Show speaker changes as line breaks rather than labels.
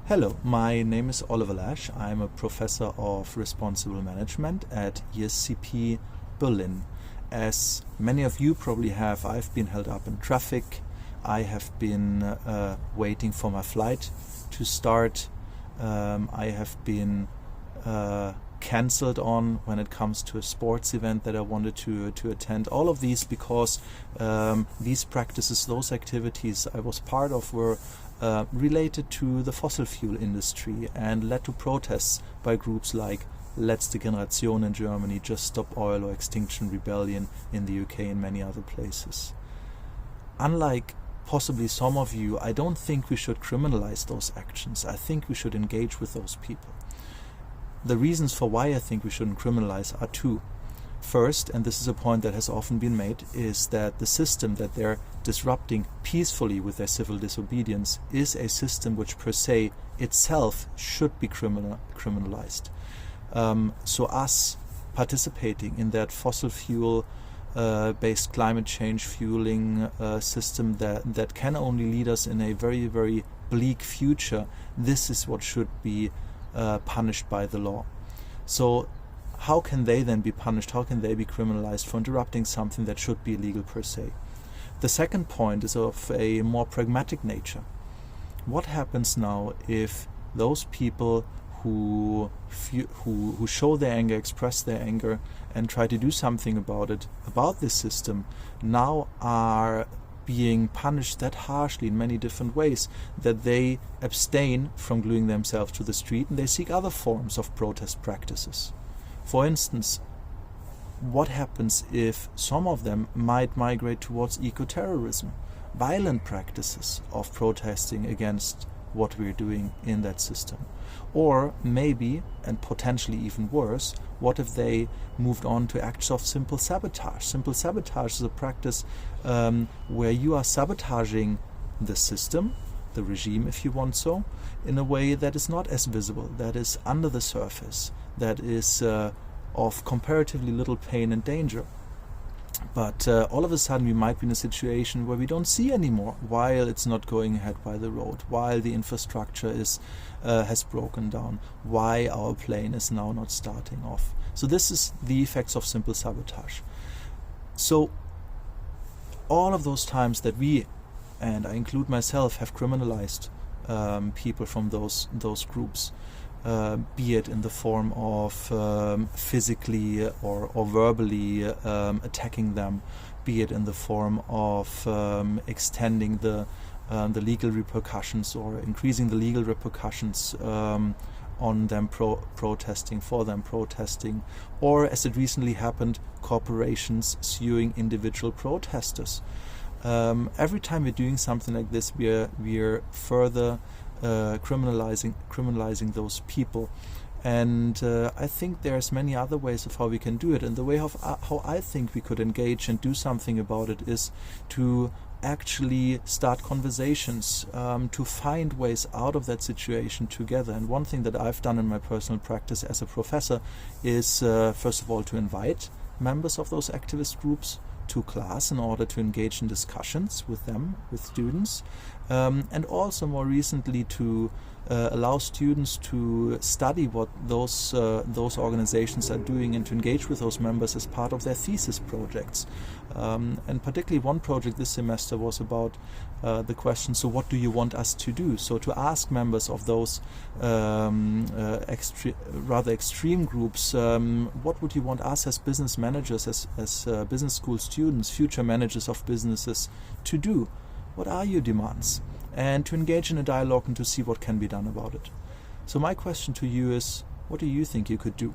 Hello, my name is Oliver Laasch. I'm a professor of responsible management at ESCP Berlin. As many of you probably have, I've been held up in traffic. I have been waiting for my flight to start. I have been cancelled on when it comes to a sports event that I wanted to attend. All of these because these practices, those activities I was part of were related to the fossil fuel industry and led to protests by groups like Letzte Generation in Germany, Just Stop Oil, or Extinction Rebellion in the UK and many other places. Unlike possibly some of you, I don't think we should criminalize those actions. I think we should engage with those people. The reasons for why I think we shouldn't criminalize are two. First, and this is a point that has often been made, is that the system that they're disrupting peacefully with their civil disobedience is a system which per se itself should be criminalized. So us participating in that fossil fuel based climate change fueling system that can only lead us in a very, very bleak future, this is what should be punished by the law. So how can they then be punished? How can they be criminalized for interrupting something that should be illegal per se? The second point is of a more pragmatic nature. What happens now if those people who show their anger, express their anger, and try to do something about it, about this system, now are being punished that harshly in many different ways, that they abstain from gluing themselves to the street and they seek other forms of protest practices? For instance, what happens if some of them might migrate towards eco-terrorism, violent practices of protesting against what we're doing in that system? Or maybe, and potentially even worse, what if they moved on to acts of simple sabotage? Simple sabotage is a practice where you are sabotaging the system, the regime if you want so, in a way that is not as visible, that is under the surface, that is of comparatively little pain and danger. But all of a sudden we might be in a situation where we don't see anymore, while it's not going ahead by the road, while the infrastructure has broken down, why our plane is now not starting off. So this is the effects of simple sabotage. So all of those times that we, and I include myself, have criminalized people from those groups, be it in the form of physically or verbally attacking them, be it in the form of extending the legal repercussions or increasing the legal repercussions on them protesting, for them protesting, or as it recently happened, corporations suing individual protesters. Every time we're doing something like this, we're further criminalizing those people. And I think there's many other ways of how we can do it. And the way of how I think we could engage and do something about it is to actually start conversations, to find ways out of that situation together. And one thing that I've done in my personal practice as a professor is, first of all, to invite members of those activist groups to class in order to engage in discussions with them, with students, and also more recently to allow students to study what those organizations are doing and to engage with those members as part of their thesis projects. And particularly one project this semester was about the question, so what do you want us to do? So to ask members of those rather extreme groups, what would you want us as business managers, as business school students, future managers of businesses to do? What are your demands? And to engage in a dialogue and to see what can be done about it. So my question to you is, what do you think you could do?